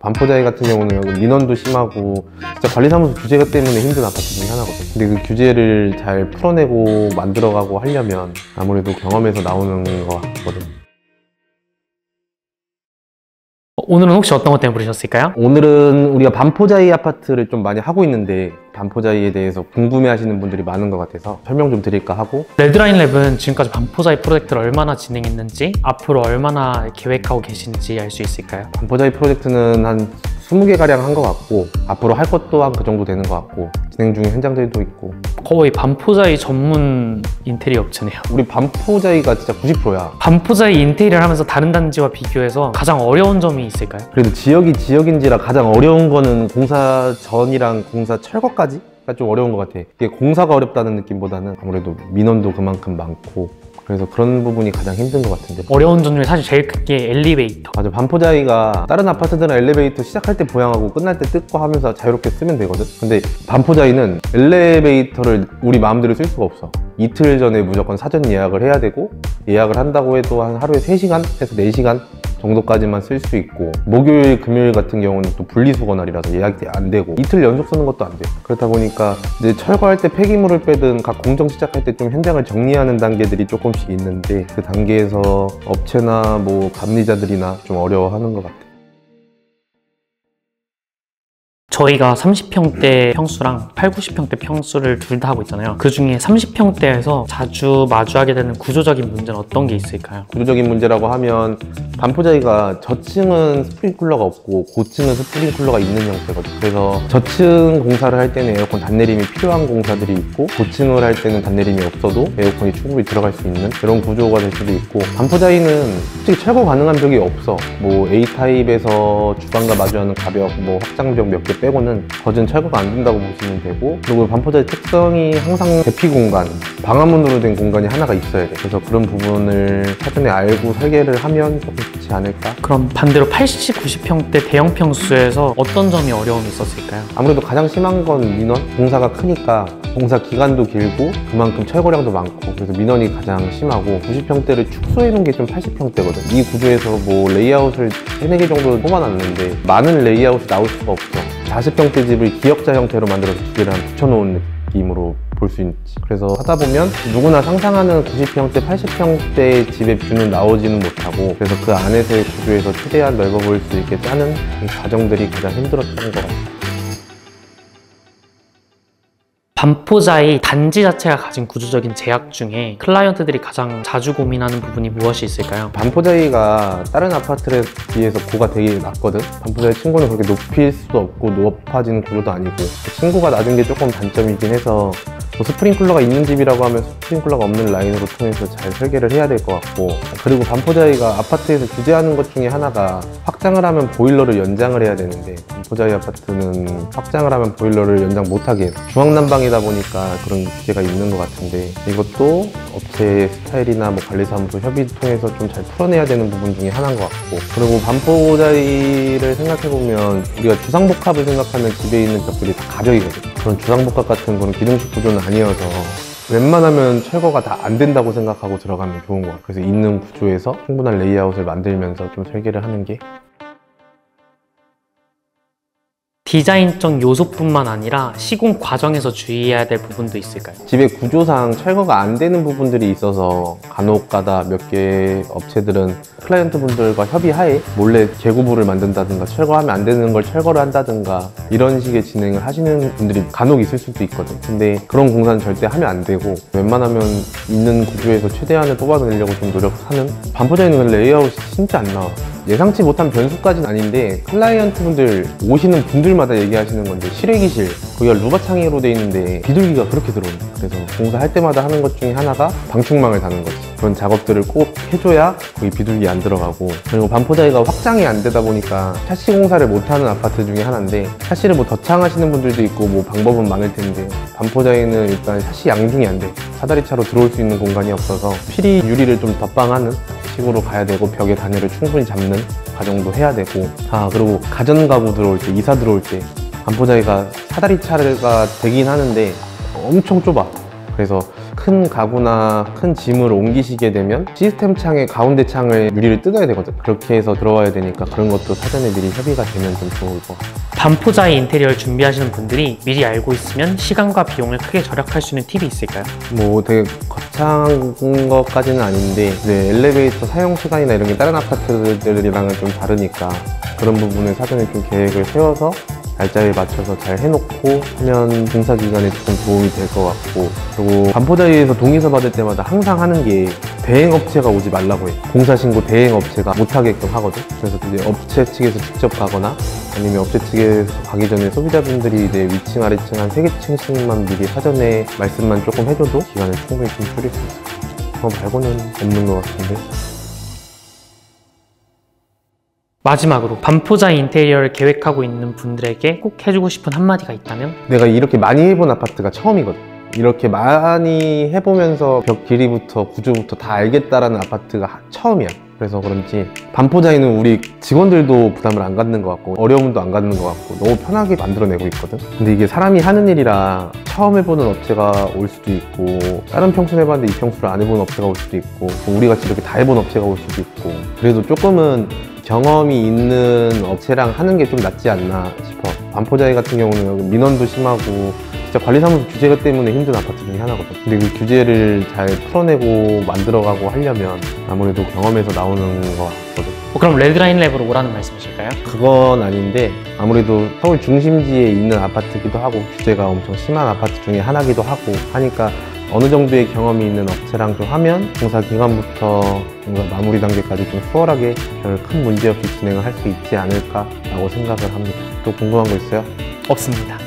반포자이 같은 경우는 민원도 심하고 진짜 관리사무소 규제 때문에 힘든 아파트 중에 하나거든. 근데 그 규제를 잘 풀어내고 만들어가고 하려면 아무래도 경험에서 나오는 것 같거든. 오늘은 혹시 어떤 것 때문에 부르셨을까요? 오늘은 우리가 반포자이 아파트를 좀 많이 하고 있는데 반포자이에 대해서 궁금해 하시는 분들이 많은 것 같아서 설명 좀 드릴까 하고. 레드라인 랩은 지금까지 반포자이 프로젝트를 얼마나 진행했는지, 앞으로 얼마나 계획하고 계신지 알 수 있을까요? 반포자이 프로젝트는 한 20개 가량 한 것 같고 앞으로 할 것도 한 그 정도 되는 것 같고 진행 중인 현장들도 있고. 거의 반포자이 전문 인테리어 업체네요. 우리 반포자이가 진짜 90%야. 반포자이 인테리어를 하면서 다른 단지와 비교해서 가장 어려운 점이 있을까요? 그래도 지역이 지역인지라 가장 어려운 거는 공사 전이랑 공사 철거까지가 좀 어려운 것 같아. 이게 공사가 어렵다는 느낌보다는 아무래도 민원도 그만큼 많고 그래서 그런 부분이 가장 힘든 것 같은데. 어려운 점 중에 사실 제일 큰 게 엘리베이터. 맞아, 반포자이가 다른 아파트들은 엘리베이터 시작할 때 보양하고 끝날 때 뜯고 하면서 자유롭게 쓰면 되거든. 근데 반포자이는 엘리베이터를 우리 마음대로 쓸 수가 없어. 이틀 전에 무조건 사전 예약을 해야 되고, 예약을 한다고 해도 한 하루에 3시간에서 4시간 정도까지만 쓸 수 있고, 목요일 금요일 같은 경우는 또 분리수거 날이라서 예약이 안 되고 이틀 연속 쓰는 것도 안 돼. 그렇다 보니까 이제 철거할 때 폐기물을 빼든 각 공정 시작할 때 좀 현장을 정리하는 단계들이 조금씩 있는데 그 단계에서 업체나 뭐 감리자들이나 좀 어려워하는 것 같아. 저희가 30평대 평수랑 80~90평대 평수를 둘 다 하고 있잖아요. 그 중에 30평대에서 자주 마주하게 되는 구조적인 문제는 어떤 게 있을까요? 구조적인 문제라고 하면 반포자이가 저층은 스프링쿨러가 없고 고층은 스프링쿨러가 있는 형태거든. 그래서 저층 공사를 할 때는 에어컨 단내림이 필요한 공사들이 있고 고층을 할 때는 단내림이 없어도 에어컨이 충분히 들어갈 수 있는 그런 구조가 될 수도 있고, 반포자이는 솔직히 철거 가능한 벽이 없어. 뭐 A타입에서 주방과 마주하는 가벽, 뭐 확장벽 몇 개 빼고는 거진 철거가 안 된다고 보시면 되고, 그리고 반포자이 특성이 항상 대피 공간, 방화문으로 된 공간이 하나가 있어야 돼. 그래서 그런 부분을 사전에 알고 설계를 하면 조금 좋지 않을까? 그럼 반대로 80~90평대 대형 평수에서 어떤 점이 어려움이 있었을까요? 아무래도 가장 심한 건 민원? 공사가 크니까 공사 기간도 길고 그만큼 철거량도 많고 그래서 민원이 가장 심하고, 90평대를 축소해 놓은 게 좀 80평대거든. 이 구조에서 뭐 레이아웃을 3~4개 정도 뽑아놨는데 많은 레이아웃이 나올 수가 없어. 40평대 집을 기역자 형태로 만들어서 두 개를 한 붙여놓은 느낌으로 볼 수 있지. 그래서 하다 보면 누구나 상상하는 90평대, 80평대 집의 뷰는 나오지는 못하고, 그래서 그 안에서의 구조에서 최대한 넓어 보일 수 있게 짜는 이 과정들이 가장 힘들었던 것 같아요. 반포자이 단지 자체가 가진 구조적인 제약 중에 클라이언트들이 가장 자주 고민하는 부분이 무엇이 있을까요? 반포자이가 다른 아파트에 비해서 고가 되게 낮거든. 반포자이 층고는 그렇게 높일 수도 없고 높아지는 구조도 아니고, 층고가 낮은 게 조금 단점이긴 해서 뭐 스프링쿨러가 있는 집이라고 하면 스프링쿨러가 없는 라인으로 통해서 잘 설계를 해야 될 것 같고, 그리고 반포자이가 아파트에서 규제하는 것 중에 하나가 확장을 하면 보일러를 연장을 해야 되는데, 반포자이 아파트는 확장을 하면 보일러를 연장 못하게 해요. 중앙난방이다 보니까 그런 규제가 있는 것 같은데, 이것도 업체 스타일이나 뭐 관리사무소 협의 통해서 좀 잘 풀어내야 되는 부분 중에 하나인 것 같고, 그리고 반포자이를 생각해보면 우리가 주상복합을 생각하는 집에 있는 벽들이 다 가벽이거든. 그런 주상복합 같은 거는 기둥식 구조는 아니어서 웬만하면 철거가 다 안 된다고 생각하고 들어가면 좋은 것 같아요. 그래서 있는 구조에서 충분한 레이아웃을 만들면서 좀 설계를 하는 게. 디자인적 요소뿐만 아니라 시공 과정에서 주의해야 될 부분도 있을까요? 집의 구조상 철거가 안 되는 부분들이 있어서 간혹 가다 몇 개 업체들은 클라이언트 분들과 협의하에 몰래 재구부를 만든다든가 철거하면 안 되는 걸 철거를 한다든가 이런 식의 진행을 하시는 분들이 간혹 있을 수도 있거든. 근데 그런 공사는 절대 하면 안 되고, 웬만하면 있는 구조에서 최대한을 뽑아내려고 좀 노력하는. 반포자이는 레이아웃이 진짜 안 나와. 예상치 못한 변수까지는 아닌데 클라이언트 분들 오시는 분들마다 얘기하시는 건데, 실외기실 거기가 루바 창으로 돼 있는데 비둘기가 그렇게 들어오는 거예요. 그래서 공사할 때마다 하는 것 중에 하나가 방충망을 다는 거지. 그런 작업들을 꼭 해줘야 거기 비둘기 안 들어가고, 그리고 반포자이가 확장이 안 되다 보니까 샤시 공사를 못하는 아파트 중에 하나인데, 샤시를 뭐 덧창하시는 분들도 있고 뭐 방법은 많을 텐데, 반포자이는 일단 샤시 양중이 안 돼. 사다리차로 들어올 수 있는 공간이 없어서 피리 유리를 좀 덧방하는 식으로 가야 되고, 벽의 단열을 충분히 잡는 과정도 해야 되고. 그리고 가전가구 들어올 때, 이사 들어올 때 반포자이가 사다리차가 되긴 하는데 엄청 좁아. 그래서 큰 가구나 큰 짐을 옮기시게 되면 시스템 창의 가운데 창을 유리를 뜯어야 되거든. 그렇게 해서 들어와야 되니까 그런 것도 사전에 미리 협의가 되면 좀 좋을 것 같아요. 반포자의 인테리어를 준비하시는 분들이 미리 알고 있으면 시간과 비용을 크게 절약할 수 있는 팁이 있을까요? 뭐 되게 거창한 것까지는 아닌데 이제 엘리베이터 사용 시간이나 이런 게 다른 아파트들이랑은 좀 다르니까 그런 부분을 사전에 좀 계획을 세워서 날짜에 맞춰서 잘 해놓고 하면 공사 기간에 조금 도움이 될 것 같고, 그리고 반포자리에서 동의서 받을 때마다 항상 하는 게 대행업체가 오지 말라고 해. 공사신고 대행업체가 못하게끔 하거든. 그래서 이제 업체 측에서 직접 가거나 아니면 업체 측에서 가기 전에 소비자분들이 이제 위층 아래층 한 3개층씩만 미리 사전에 말씀만 조금 해줘도 기간을 충분히 좀 줄일 수 있어요. 그거 말고는 없는 것 같은데. 마지막으로 반포자 인테리어를 계획하고 있는 분들에게 꼭 해주고 싶은 한마디가 있다면? 내가 이렇게 많이 해본 아파트가 처음이거든. 이렇게 많이 해보면서 벽 길이부터 구조부터 다 알겠다라는 아파트가 처음이야. 그래서 그런지 반포자에는 우리 직원들도 부담을 안 갖는 것 같고 어려움도 안 갖는 것 같고 너무 편하게 만들어내고 있거든. 근데 이게 사람이 하는 일이라 처음 해보는 업체가 올 수도 있고 다른 평수를 해봤는데 이 평수를 안 해본 업체가 올 수도 있고 우리 같이 이렇게 다 해본 업체가 올 수도 있고, 그래도 조금은 경험이 있는 업체랑 하는 게 좀 낫지 않나 싶어. 반포자에 같은 경우는 민원도 심하고 진짜 관리사무소 규제가 때문에 힘든 아파트 중에 하나거든. 근데 그 규제를 잘 풀어내고 만들어가고 하려면 아무래도 경험에서 나오는 것 같거든. 그럼 레드라인 랩으로 오라는 말씀이실까요? 그건 아닌데 아무래도 서울 중심지에 있는 아파트기도 하고 규제가 엄청 심한 아파트 중에 하나기도 하고 하니까 어느 정도의 경험이 있는 업체랑 좀 하면 공사 기간부터 뭔가 마무리 단계까지 좀 수월하게 별 큰 문제 없이 진행을 할 수 있지 않을까 라고 생각을 합니다. 또 궁금한 거 있어요? 없습니다.